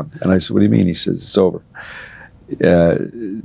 wrong. And I said, what do you mean? He says, it's over.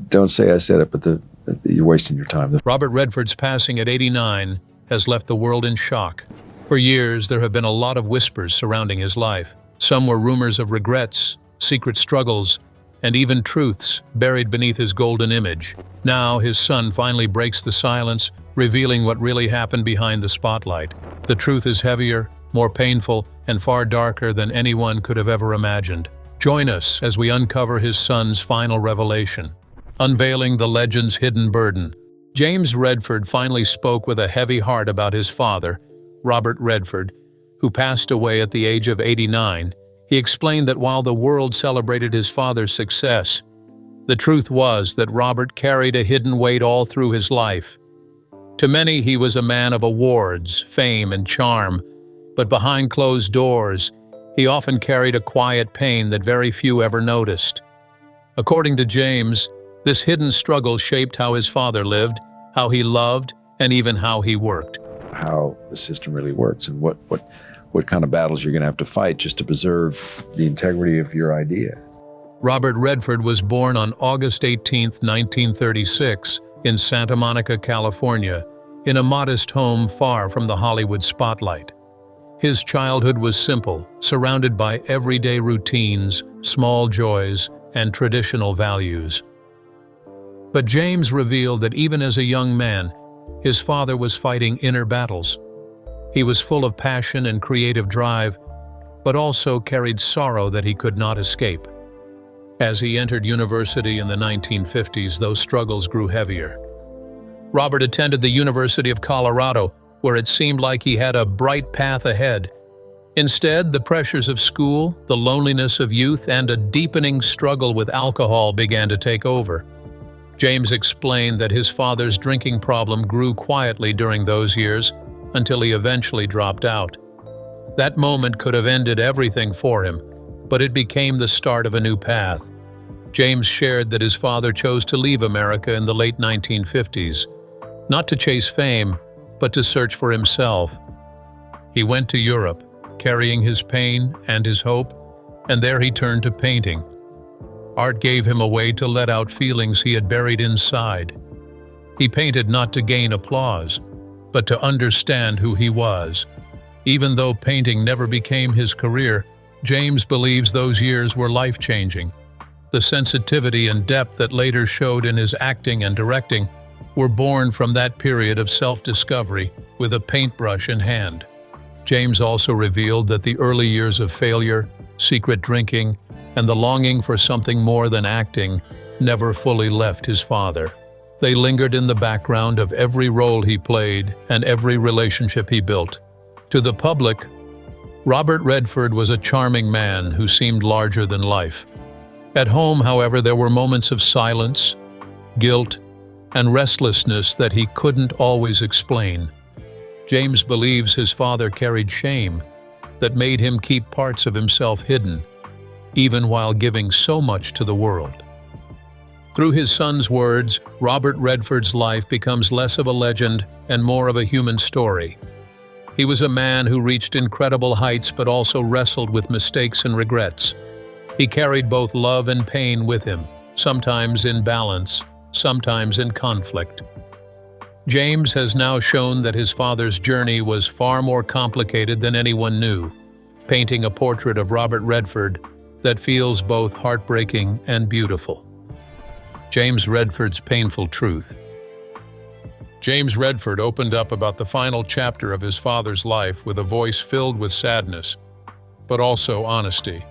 Don't say I said it, but you're wasting your time. Robert Redford's passing at 89 has left the world in shock. For years, there have been a lot of whispers surrounding his life. Some were rumors of regrets, secret struggles, and even truths buried beneath his golden image. Now, his son finally breaks the silence, revealing what really happened behind the spotlight. The truth is heavier, more painful, and far darker than anyone could have ever imagined. Join us as we uncover his son's final revelation, unveiling the legend's hidden burden. James Redford finally spoke with a heavy heart about his father, Robert Redford, who passed away at the age of 89. He explained that while the world celebrated his father's success, the truth was that Robert carried a hidden weight all through his life. To many, he was a man of awards, fame, and charm, but behind closed doors, he often carried a quiet pain that very few ever noticed. According to James, this hidden struggle shaped how his father lived, how he loved, and even how he worked. How the system really works and what kind of battles you're going to have to fight just to preserve the integrity of your idea. Robert Redford was born on August 18, 1936, in Santa Monica, California, in a modest home far from the Hollywood spotlight. His childhood was simple, surrounded by everyday routines, small joys, and traditional values. But James revealed that even as a young man, his father was fighting inner battles. He was full of passion and creative drive, but also carried sorrow that he could not escape. As he entered university in the 1950s, those struggles grew heavier. Robert attended the University of Colorado, where it seemed like he had a bright path ahead. Instead, the pressures of school, the loneliness of youth, and a deepening struggle with alcohol began to take over. James explained that his father's drinking problem grew quietly during those years until he eventually dropped out. That moment could have ended everything for him, but it became the start of a new path. James shared that his father chose to leave America in the late 1950s, not to chase fame, but to search for himself. He went to Europe, carrying his pain and his hope, and there he turned to painting. Art gave him a way to let out feelings he had buried inside. He painted not to gain applause, but to understand who he was. Even though painting never became his career, James believes those years were life-changing. The sensitivity and depth that later showed in his acting and directing were born from that period of self-discovery with a paintbrush in hand. James also revealed that the early years of failure, secret drinking, and the longing for something more than acting never fully left his father. They lingered in the background of every role he played and every relationship he built. To the public, Robert Redford was a charming man who seemed larger than life. At home, however, there were moments of silence, guilt, and restlessness that he couldn't always explain. James believes his father carried shame that made him keep parts of himself hidden, even while giving so much to the world. Through his son's words, Robert Redford's life becomes less of a legend and more of a human story. He was a man who reached incredible heights but also wrestled with mistakes and regrets. He carried both love and pain with him, sometimes in balance, sometimes in conflict. James has now shown that his father's journey was far more complicated than anyone knew, painting a portrait of Robert Redford that feels both heartbreaking and beautiful. James Redford's painful truth. James Redford opened up about the final chapter of his father's life with a voice filled with sadness, but also honesty.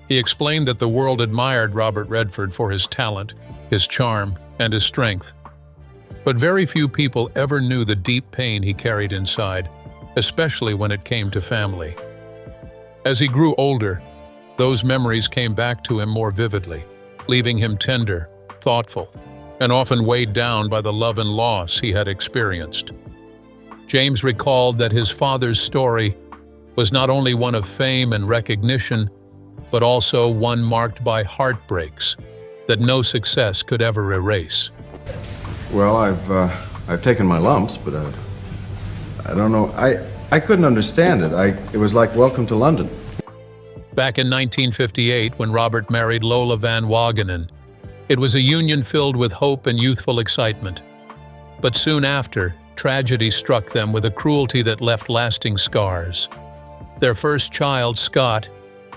He explained that the world admired Robert Redford for his talent, his charm, and his strength. But very few people ever knew the deep pain he carried inside, especially when it came to family. As he grew older, those memories came back to him more vividly, leaving him tender, thoughtful, and often weighed down by the love and loss he had experienced. James recalled that his father's story was not only one of fame and recognition, but also one marked by heartbreaks that no success could ever erase. Well, I've taken my lumps, but I don't know. I couldn't understand it. It was like Welcome to London. Back in 1958, when Robert married Lola Van Wagenen, it was a union filled with hope and youthful excitement. But soon after, tragedy struck them with a cruelty that left lasting scars. Their first child, Scott,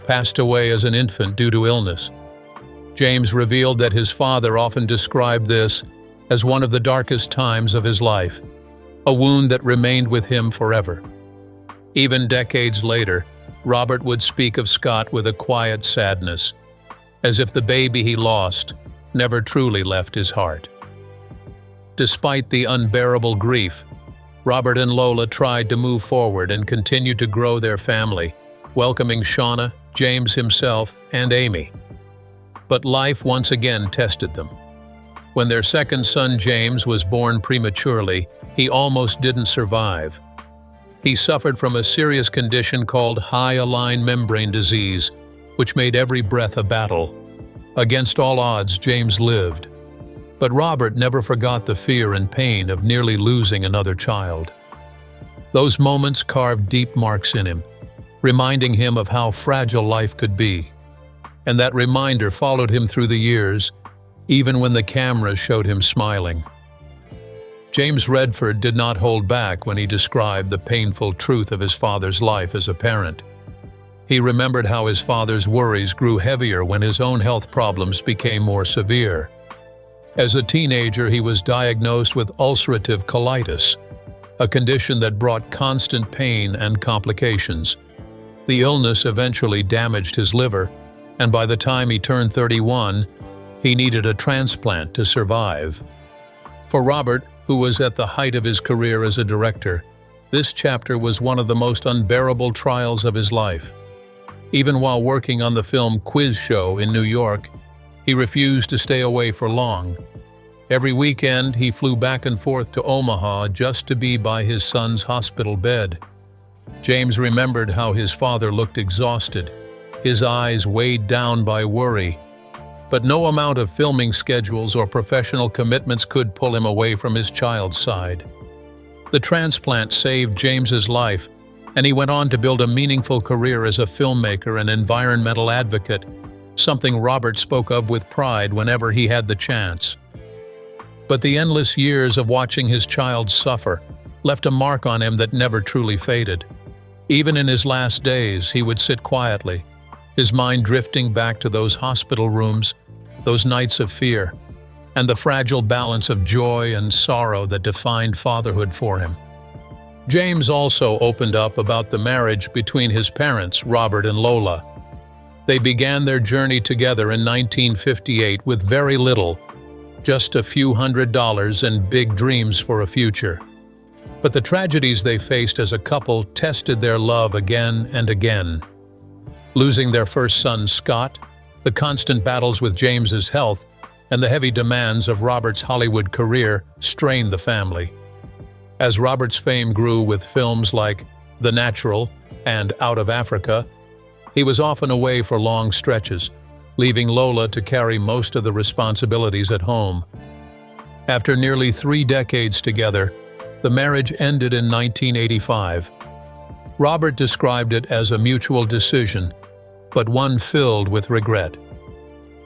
passed away as an infant due to illness. James revealed that his father often described this as one of the darkest times of his life, a wound that remained with him forever. Even decades later, Robert would speak of Scott with a quiet sadness, as if the baby he lost never truly left his heart. Despite the unbearable grief, Robert and Lola tried to move forward and continue to grow their family, welcoming Shauna, James himself, and Amy. But life once again tested them. When their second son, James, was born prematurely, he almost didn't survive. He suffered from a serious condition called high-align membrane disease, which made every breath a battle. Against all odds, James lived. But Robert never forgot the fear and pain of nearly losing another child. Those moments carved deep marks in him, reminding him of how fragile life could be. And that reminder followed him through the years, even when the camera showed him smiling. James Redford did not hold back when he described the painful truth of his father's life as a parent. He remembered how his father's worries grew heavier when his own health problems became more severe. As a teenager, he was diagnosed with ulcerative colitis, a condition that brought constant pain and complications. The illness eventually damaged his liver, and by the time he turned 31, he needed a transplant to survive. For Robert, who was at the height of his career as a director, this chapter was one of the most unbearable trials of his life. Even while working on the film Quiz Show in New York, he refused to stay away for long. Every weekend, he flew back and forth to Omaha just to be by his son's hospital bed. James remembered how his father looked exhausted, his eyes weighed down by worry. But no amount of filming schedules or professional commitments could pull him away from his child's side. The transplant saved James's life, and he went on to build a meaningful career as a filmmaker and environmental advocate, something Robert spoke of with pride whenever he had the chance. But the endless years of watching his child suffer left a mark on him that never truly faded. Even in his last days, he would sit quietly, his mind drifting back to those hospital rooms, those nights of fear, and the fragile balance of joy and sorrow that defined fatherhood for him. James also opened up about the marriage between his parents, Robert and Lola. They began their journey together in 1958 with very little, just a few $100s and big dreams for a future. But the tragedies they faced as a couple tested their love again and again. Losing their first son, Scott, the constant battles with James's health, and the heavy demands of Robert's Hollywood career strained the family. As Robert's fame grew with films like The Natural and Out of Africa, he was often away for long stretches, leaving Lola to carry most of the responsibilities at home. After nearly 3 decades together, the marriage ended in 1985. Robert described it as a mutual decision, but one filled with regret.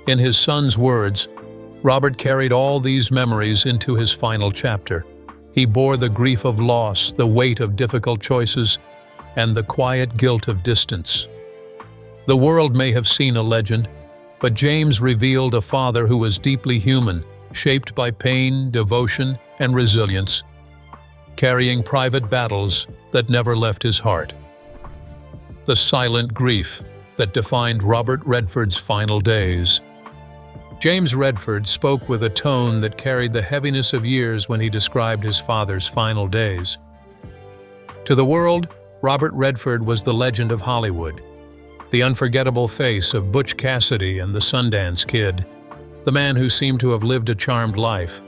In his son's words, Robert carried all these memories into his final chapter. He bore the grief of loss, the weight of difficult choices, and the quiet guilt of distance. The world may have seen a legend, but James revealed a father who was deeply human, shaped by pain, devotion, and resilience, carrying private battles that never left his heart. The silent grief that defined Robert Redford's final days. James Redford spoke with a tone that carried the heaviness of years when he described his father's final days. To the world, Robert Redford was the legend of Hollywood, the unforgettable face of Butch Cassidy and the Sundance Kid, the man who seemed to have lived a charmed life.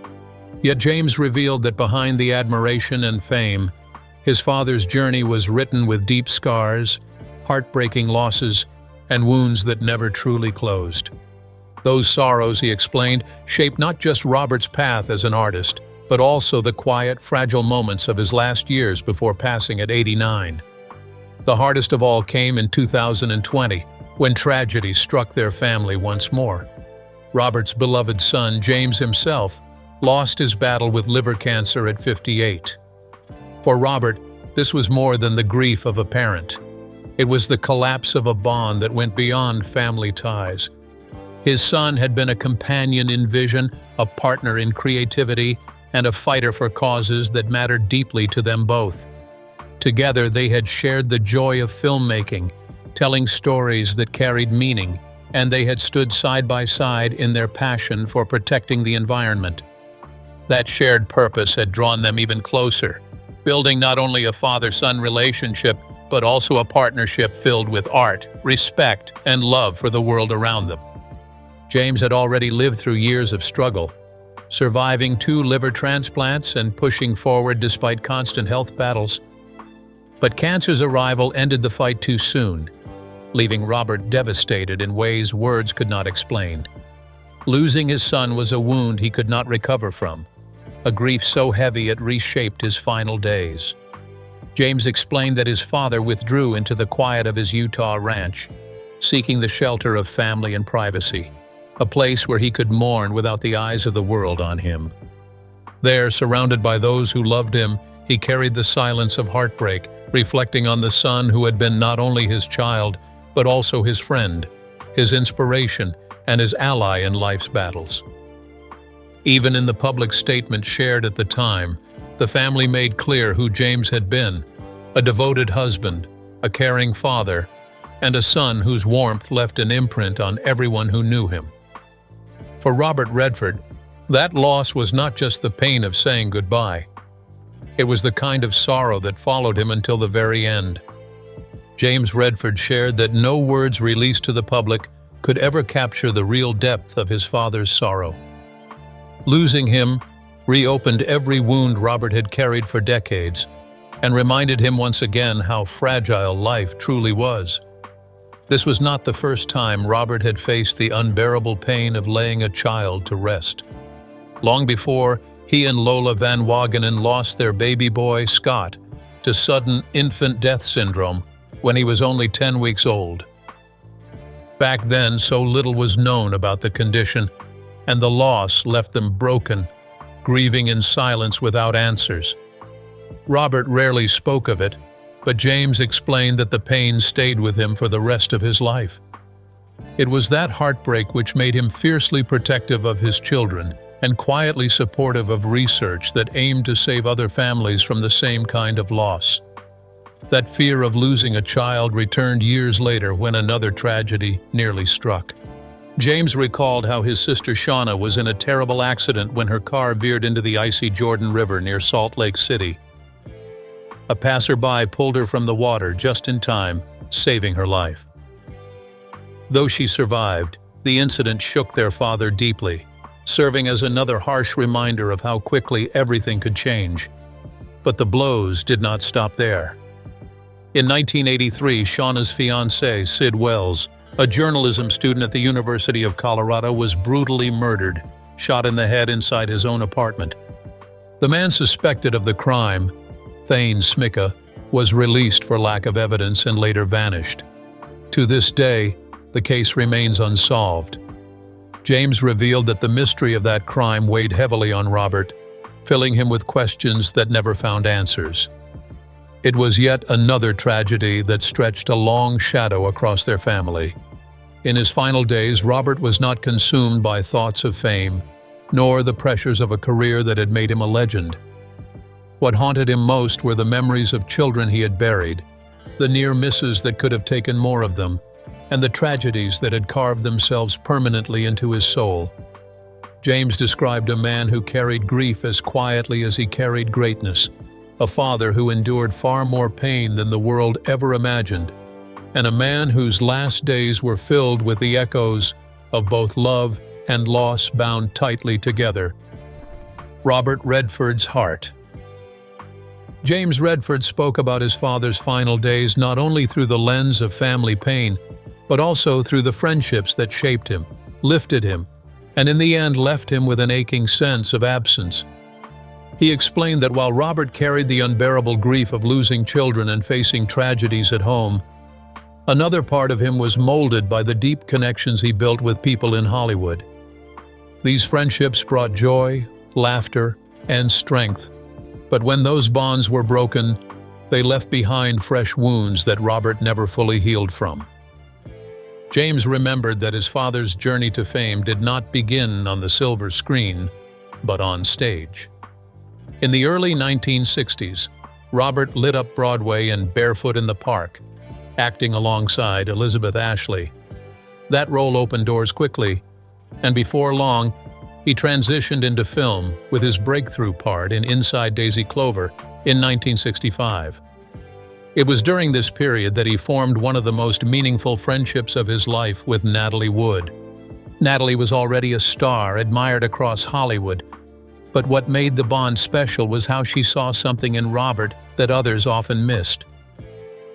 Yet James revealed that behind the admiration and fame, his father's journey was written with deep scars, heartbreaking losses, and wounds that never truly closed. Those sorrows, he explained, shaped not just Robert's path as an artist, but also the quiet, fragile moments of his last years before passing at 89. The hardest of all came in 2020, when tragedy struck their family once more. Robert's beloved son, James himself, lost his battle with liver cancer at 58. For Robert, this was more than the grief of a parent. It was the collapse of a bond that went beyond family ties. His son had been a companion in vision, a partner in creativity, and a fighter for causes that mattered deeply to them both. Together, they had shared the joy of filmmaking, telling stories that carried meaning, and they had stood side by side in their passion for protecting the environment. That shared purpose had drawn them even closer, building not only a father-son relationship, but also a partnership filled with art, respect, and love for the world around them. James had already lived through years of struggle, surviving 2 liver transplants and pushing forward despite constant health battles. But cancer's arrival ended the fight too soon, leaving Robert devastated in ways words could not explain. Losing his son was a wound he could not recover from, a grief so heavy it reshaped his final days. James explained that his father withdrew into the quiet of his Utah ranch, seeking the shelter of family and privacy, a place where he could mourn without the eyes of the world on him. There, surrounded by those who loved him, he carried the silence of heartbreak, reflecting on the son who had been not only his child, but also his friend, his inspiration, and his ally in life's battles. Even in the public statement shared at the time, the family made clear who James had been: a devoted husband, a caring father, and a son whose warmth left an imprint on everyone who knew him. For Robert Redford, that loss was not just the pain of saying goodbye. It was the kind of sorrow that followed him until the very end. James Redford shared that no words released to the public could ever capture the real depth of his father's sorrow. Losing him reopened every wound Robert had carried for decades and reminded him once again how fragile life truly was. This was not the first time Robert had faced the unbearable pain of laying a child to rest. Long before, he and Lola Van Wagenen lost their baby boy, Scott, to sudden infant death syndrome when he was only 10 weeks old. Back then, so little was known about the condition, and the loss left them broken, grieving in silence without answers. Robert rarely spoke of it, but James explained that the pain stayed with him for the rest of his life. It was that heartbreak which made him fiercely protective of his children and quietly supportive of research that aimed to save other families from the same kind of loss. That fear of losing a child returned years later when another tragedy nearly struck. James recalled how his sister Shauna was in a terrible accident when her car veered into the icy Jordan River near Salt Lake City. A passerby pulled her from the water just in time, saving her life. Though she survived, the incident shook their father deeply, serving as another harsh reminder of how quickly everything could change. But the blows did not stop there. In 1983, Shauna's fiancé, Sid Wells, a journalism student at the University of Colorado, was brutally murdered, shot in the head inside his own apartment. The man suspected of the crime, Thane Smicka, was released for lack of evidence and later vanished. To this day, the case remains unsolved. James revealed that the mystery of that crime weighed heavily on Robert, filling him with questions that never found answers. It was yet another tragedy that stretched a long shadow across their family. In his final days, Robert was not consumed by thoughts of fame, nor the pressures of a career that had made him a legend. What haunted him most were the memories of children he had buried, the near misses that could have taken more of them, and the tragedies that had carved themselves permanently into his soul. James described a man who carried grief as quietly as he carried greatness, a father who endured far more pain than the world ever imagined, and a man whose last days were filled with the echoes of both love and loss bound tightly together. Robert Redford's heart. James Redford spoke about his father's final days not only through the lens of family pain, but also through the friendships that shaped him, lifted him, and in the end left him with an aching sense of absence. He explained that while Robert carried the unbearable grief of losing children and facing tragedies at home, Another part of him was molded by the deep connections he built with people in Hollywood. These friendships brought joy, laughter, and strength, but when those bonds were broken, they left behind fresh wounds that Robert never fully healed from. James remembered that his father's journey to fame did not begin on the silver screen, but on stage. In the early 1960s, Robert lit up Broadway in Barefoot in the Park, acting alongside Elizabeth Ashley. That role opened doors quickly, and before long, he transitioned into film with his breakthrough part in Inside Daisy Clover in 1965. It was during this period that he formed one of the most meaningful friendships of his life with Natalie Wood. Natalie was already a star, admired across Hollywood, but what made the bond special was how she saw something in Robert that others often missed.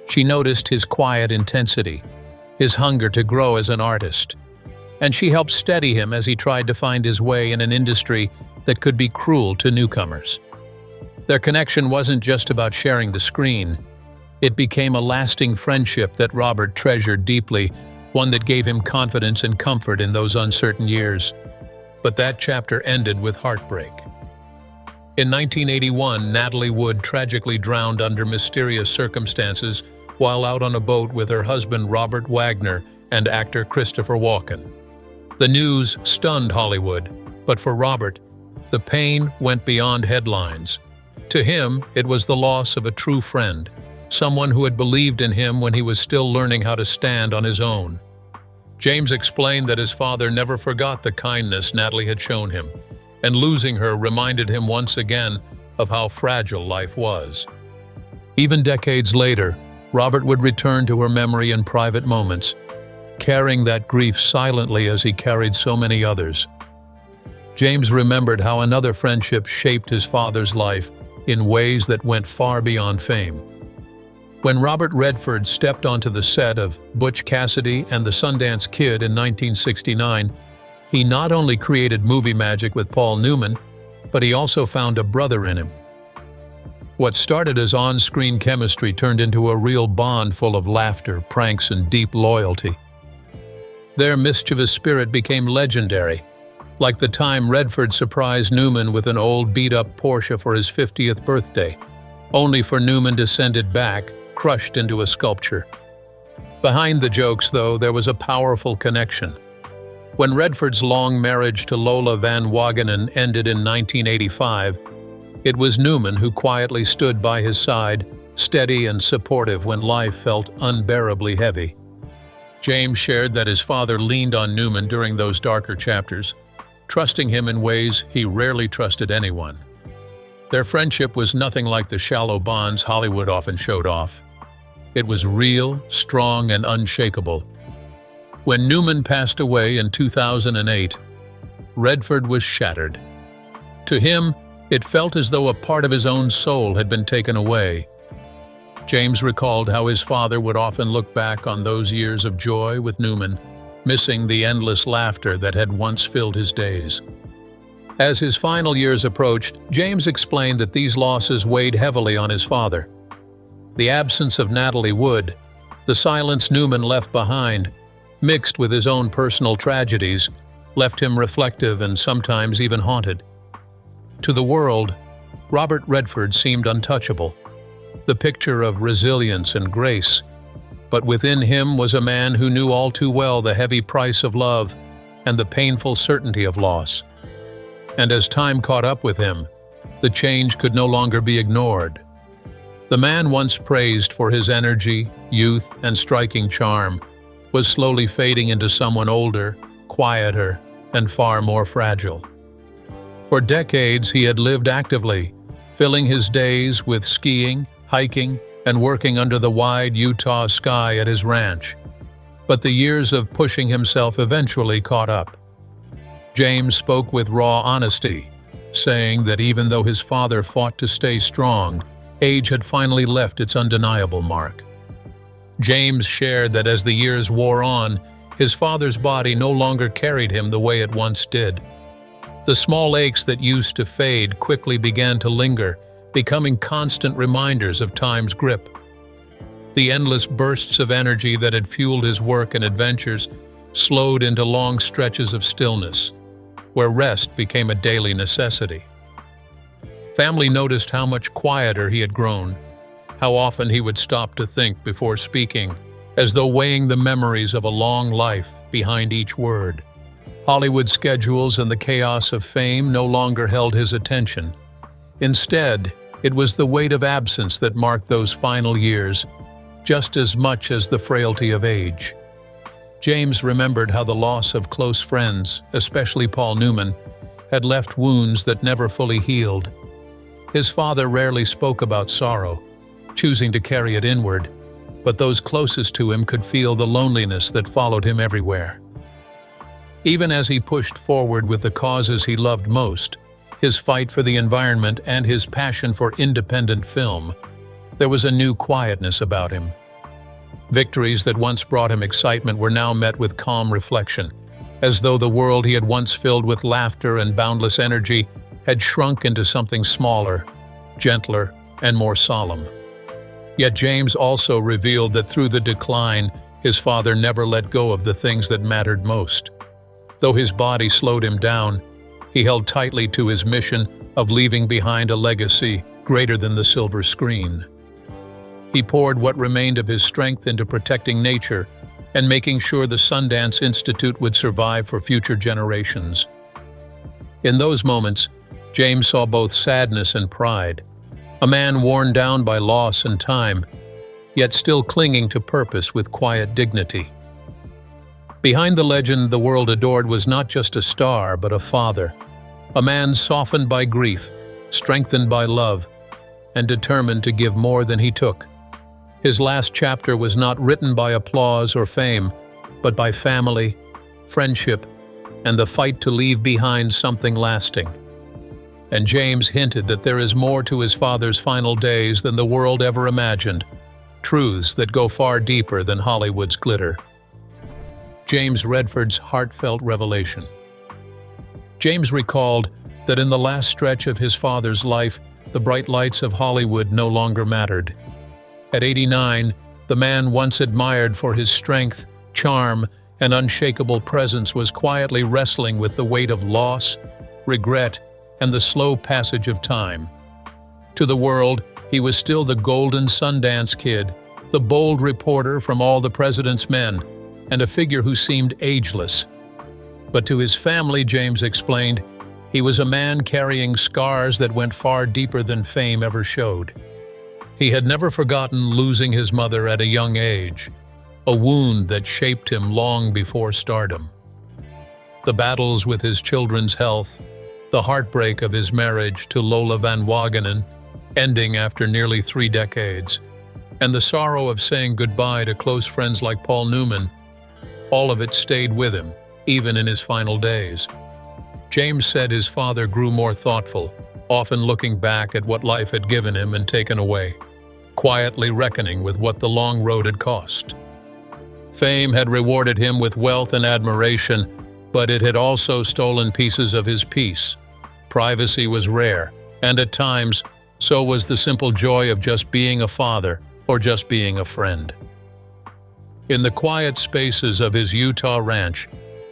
She noticed his quiet intensity, his hunger to grow as an artist, and she helped steady him as he tried to find his way in an industry that could be cruel to newcomers. Their connection wasn't just about sharing the screen. It became a lasting friendship that Robert treasured deeply, one that gave him confidence and comfort in those uncertain years. But that chapter ended with heartbreak. In 1981, Natalie Wood tragically drowned under mysterious circumstances while out on a boat with her husband Robert Wagner and actor Christopher Walken. The news stunned Hollywood, but for Robert, the pain went beyond headlines. To him, it was the loss of a true friend, someone who had believed in him when he was still learning how to stand on his own. James explained that his father never forgot the kindness Natalie had shown him, and losing her reminded him once again of how fragile life was. Even decades later, Robert would return to her memory in private moments, carrying that grief silently as he carried so many others. James remembered how another friendship shaped his father's life in ways that went far beyond fame. When Robert Redford stepped onto the set of Butch Cassidy and the Sundance Kid in 1969, he not only created movie magic with Paul Newman, but he also found a brother in him. What started as on-screen chemistry turned into a real bond full of laughter, pranks, and deep loyalty. Their mischievous spirit became legendary, like the time Redford surprised Newman with an old beat-up Porsche for his 50th birthday, only for Newman to send it back, crushed into a sculpture. Behind the jokes, though, there was a powerful connection. When Redford's long marriage to Lola Van Wagenen ended in 1985, it was Newman who quietly stood by his side, steady and supportive when life felt unbearably heavy. James shared that his father leaned on Newman during those darker chapters, trusting him in ways he rarely trusted anyone. Their friendship was nothing like the shallow bonds Hollywood often showed off. It was real, strong, and unshakable. When Newman passed away in 2008, Redford was shattered. To him, it felt as though a part of his own soul had been taken away. James recalled how his father would often look back on those years of joy with Newman, missing the endless laughter that had once filled his days. As his final years approached, James explained that these losses weighed heavily on his father. The absence of Natalie Wood, the silence Newman left behind, mixed with his own personal tragedies, left him reflective and sometimes even haunted. To the world, Robert Redford seemed untouchable, the picture of resilience and grace, but within him was a man who knew all too well the heavy price of love and the painful certainty of loss. And as time caught up with him, the change could no longer be ignored. The man once praised for his energy, youth, and striking charm was slowly fading into someone older, quieter, and far more fragile. For decades, he had lived actively, filling his days with skiing, hiking, and working under the wide Utah sky at his ranch. But the years of pushing himself eventually caught up. James spoke with raw honesty, saying that even though his father fought to stay strong, age had finally left its undeniable mark. James shared that as the years wore on, his father's body no longer carried him the way it once did. The small aches that used to fade quickly began to linger, becoming constant reminders of time's grip. The endless bursts of energy that had fueled his work and adventures slowed into long stretches of stillness, where rest became a daily necessity. Family noticed how much quieter he had grown, how often he would stop to think before speaking, as though weighing the memories of a long life behind each word. Hollywood schedules and the chaos of fame no longer held his attention. Instead, it was the weight of absence that marked those final years, just as much as the frailty of age. James remembered how the loss of close friends, especially Paul Newman, had left wounds that never fully healed. His father rarely spoke about sorrow, choosing to carry it inward, but those closest to him could feel the loneliness that followed him everywhere. Even as he pushed forward with the causes he loved most, his fight for the environment and his passion for independent film, there was a new quietness about him. Victories that once brought him excitement were now met with calm reflection, as though the world he had once filled with laughter and boundless energy had shrunk into something smaller, gentler, and more solemn. Yet James also revealed that through the decline, his father never let go of the things that mattered most. Though his body slowed him down, he held tightly to his mission of leaving behind a legacy greater than the silver screen. He poured what remained of his strength into protecting nature and making sure the Sundance Institute would survive for future generations. In those moments, James saw both sadness and pride, a man worn down by loss and time, yet still clinging to purpose with quiet dignity. Behind the legend the world adored was not just a star, but a father, a man softened by grief, strengthened by love, and determined to give more than he took. His last chapter was not written by applause or fame, but by family, friendship, and the fight to leave behind something lasting. And James hinted that there is more to his father's final days than the world ever imagined, truths that go far deeper than Hollywood's glitter. James Redford's heartfelt revelation. James recalled that in the last stretch of his father's life, the bright lights of Hollywood no longer mattered. At 89, the man once admired for his strength, charm, and unshakable presence was quietly wrestling with the weight of loss, regret, and the slow passage of time. To the world, he was still the golden Sundance kid, the bold reporter from All the President's Men, and a figure who seemed ageless. But to his family, James explained, he was a man carrying scars that went far deeper than fame ever showed. He had never forgotten losing his mother at a young age, a wound that shaped him long before stardom. The battles with his children's health, the heartbreak of his marriage to Lola Van Wagenen, ending after nearly 3 decades, and the sorrow of saying goodbye to close friends like Paul Newman, all of it stayed with him, even in his final days. James said his father grew more thoughtful, often looking back at what life had given him and taken away, quietly reckoning with what the long road had cost. Fame had rewarded him with wealth and admiration, but it had also stolen pieces of his peace. Privacy was rare, and at times, so was the simple joy of just being a father or just being a friend. In the quiet spaces of his Utah ranch,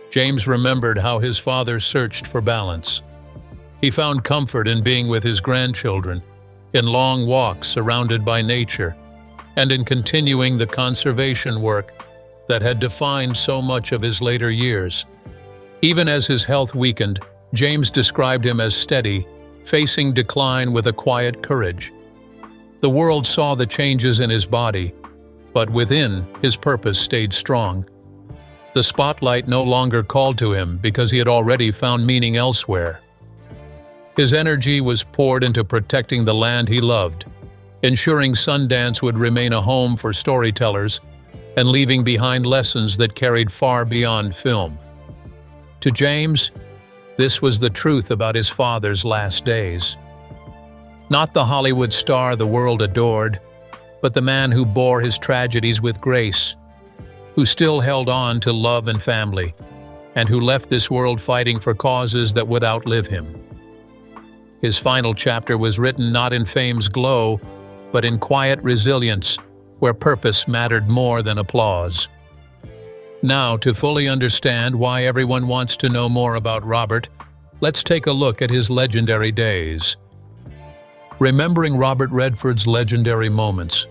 James remembered how his father searched for balance. He found comfort in being with his grandchildren, in long walks surrounded by nature, and in continuing the conservation work that had defined so much of his later years. Even as his health weakened, James described him as steady, facing decline with a quiet courage. The world saw the changes in his body, but within, his purpose stayed strong. The spotlight no longer called to him because he had already found meaning elsewhere. His energy was poured into protecting the land he loved, ensuring Sundance would remain a home for storytellers, and leaving behind lessons that carried far beyond film. To James, this was the truth about his father's last days. Not the Hollywood star the world adored, but the man who bore his tragedies with grace, who still held on to love and family, and who left this world fighting for causes that would outlive him. His final chapter was written not in fame's glow, but in quiet resilience, where purpose mattered more than applause. Now, to fully understand why everyone wants to know more about Robert, let's take a look at his legendary days. Remembering Robert Redford's legendary moments.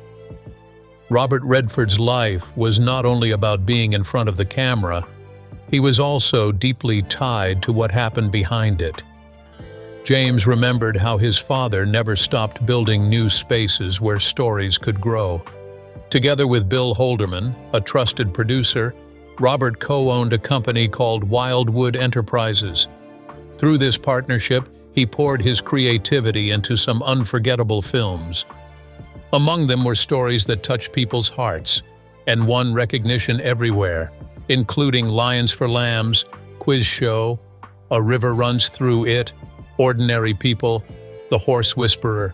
Robert Redford's life was not only about being in front of the camera, he was also deeply tied to what happened behind it. James remembered how his father never stopped building new spaces where stories could grow. Together with Bill Holderman, a trusted producer, Robert co-owned a company called Wildwood Enterprises. Through this partnership, he poured his creativity into some unforgettable films. Among them were stories that touched people's hearts and won recognition everywhere, including Lions for Lambs, Quiz Show, A River Runs Through It, Ordinary People, The Horse Whisperer,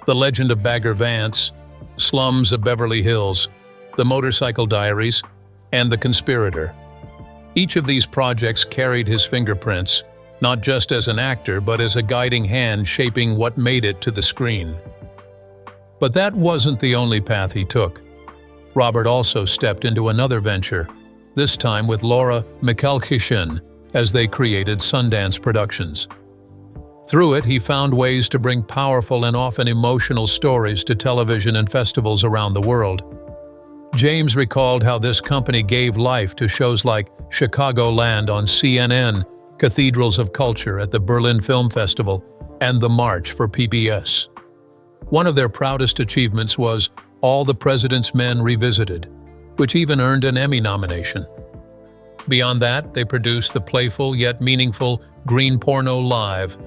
The Legend of Bagger Vance, Slums of Beverly Hills, The Motorcycle Diaries, and The Conspirator. Each of these projects carried his fingerprints, not just as an actor, but as a guiding hand shaping what made it to the screen. But that wasn't the only path he took. Robert also stepped into another venture, this time with Laura McElkishen, as they created Sundance Productions. Through it, he found ways to bring powerful and often emotional stories to television and festivals around the world. James recalled how this company gave life to shows like Chicagoland on CNN, Cathedrals of Culture at the Berlin Film Festival, and The March for PBS. One of their proudest achievements was All the President's Men Revisited, which even earned an Emmy nomination. Beyond that, they produced the playful yet meaningful Green Porno Live,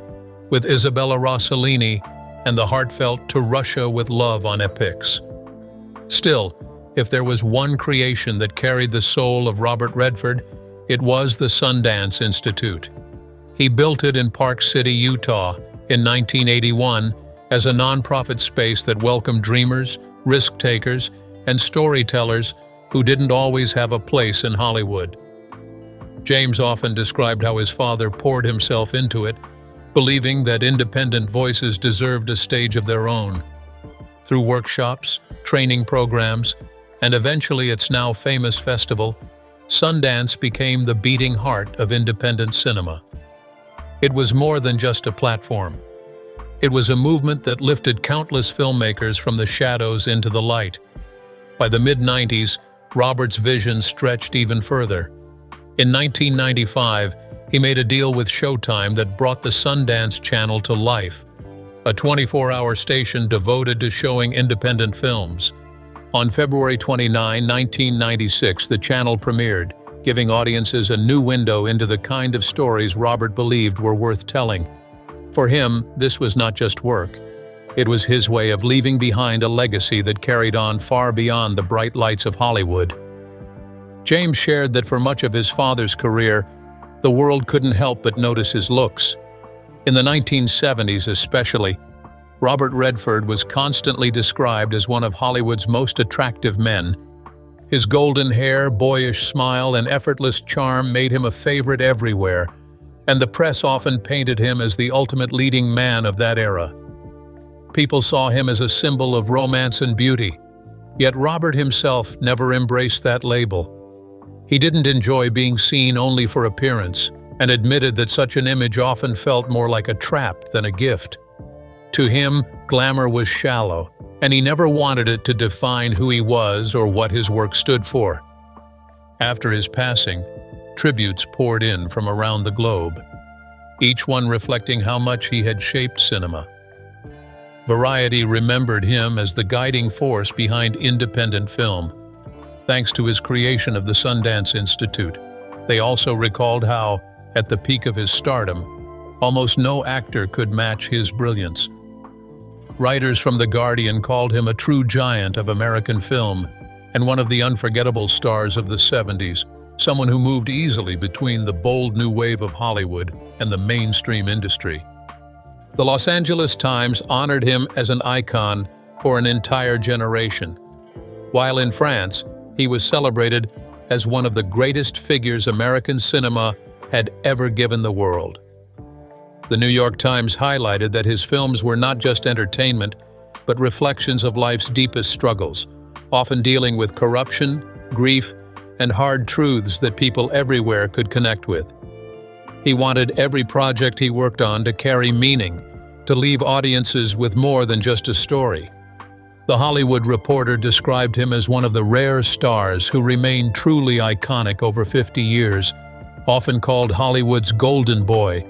with Isabella Rossellini, and the heartfelt To Russia with Love on Epix. Still, if there was one creation that carried the soul of Robert Redford, it was the Sundance Institute. He built it in Park City, Utah, in 1981 as a nonprofit space that welcomed dreamers, risk-takers, and storytellers who didn't always have a place in Hollywood. James often described how his father poured himself into it, believing that independent voices deserved a stage of their own. Through workshops, training programs, and eventually its now famous festival, Sundance became the beating heart of independent cinema. It was more than just a platform. It was a movement that lifted countless filmmakers from the shadows into the light. By the mid-90s, Robert's vision stretched even further. In 1995, he made a deal with Showtime that brought the Sundance Channel to life, a 24-hour station devoted to showing independent films. On February 29, 1996, the channel premiered, giving audiences a new window into the kind of stories Robert believed were worth telling. For him, this was not just work. It was his way of leaving behind a legacy that carried on far beyond the bright lights of Hollywood. James shared that for much of his father's career, the world couldn't help but notice his looks. In the 1970s especially, Robert Redford was constantly described as one of Hollywood's most attractive men. His golden hair, boyish smile, and effortless charm made him a favorite everywhere, and the press often painted him as the ultimate leading man of that era. People saw him as a symbol of romance and beauty, yet Robert himself never embraced that label. He didn't enjoy being seen only for appearance, and admitted that such an image often felt more like a trap than a gift. To him, glamour was shallow, and he never wanted it to define who he was or what his work stood for. After his passing, tributes poured in from around the globe, each one reflecting how much he had shaped cinema. Variety remembered him as the guiding force behind independent film. Thanks to his creation of the Sundance Institute, they also recalled how, at the peak of his stardom, almost no actor could match his brilliance. Writers from The Guardian called him a true giant of American film and one of the unforgettable stars of the 70s, someone who moved easily between the bold new wave of Hollywood and the mainstream industry. The Los Angeles Times honored him as an icon for an entire generation, while in France, he was celebrated as one of the greatest figures American cinema had ever given the world. The New York Times highlighted that his films were not just entertainment, but reflections of life's deepest struggles, often dealing with corruption, grief, and hard truths that people everywhere could connect with. He wanted every project he worked on to carry meaning, to leave audiences with more than just a story. The Hollywood Reporter described him as one of the rare stars who remained truly iconic over 50 years, often called Hollywood's golden boy,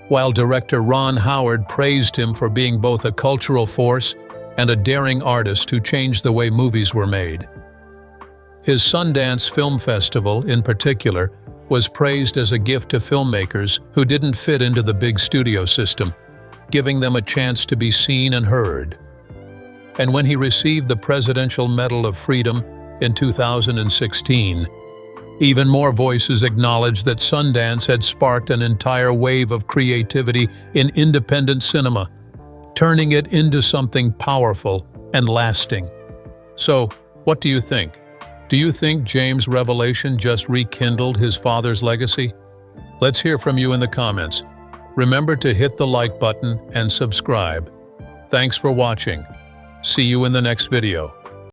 while director Ron Howard praised him for being both a cultural force and a daring artist who changed the way movies were made. His Sundance Film Festival, in particular, was praised as a gift to filmmakers who didn't fit into the big studio system, giving them a chance to be seen and heard. And when he received the Presidential Medal of Freedom in 2016, even more voices acknowledged that Sundance had sparked an entire wave of creativity in independent cinema, turning it into something powerful and lasting. So, what do you think? Do you think James' revelation just rekindled his father's legacy? Let's hear from you in the comments. Remember to hit the like button and subscribe. Thanks for watching. See you in the next video.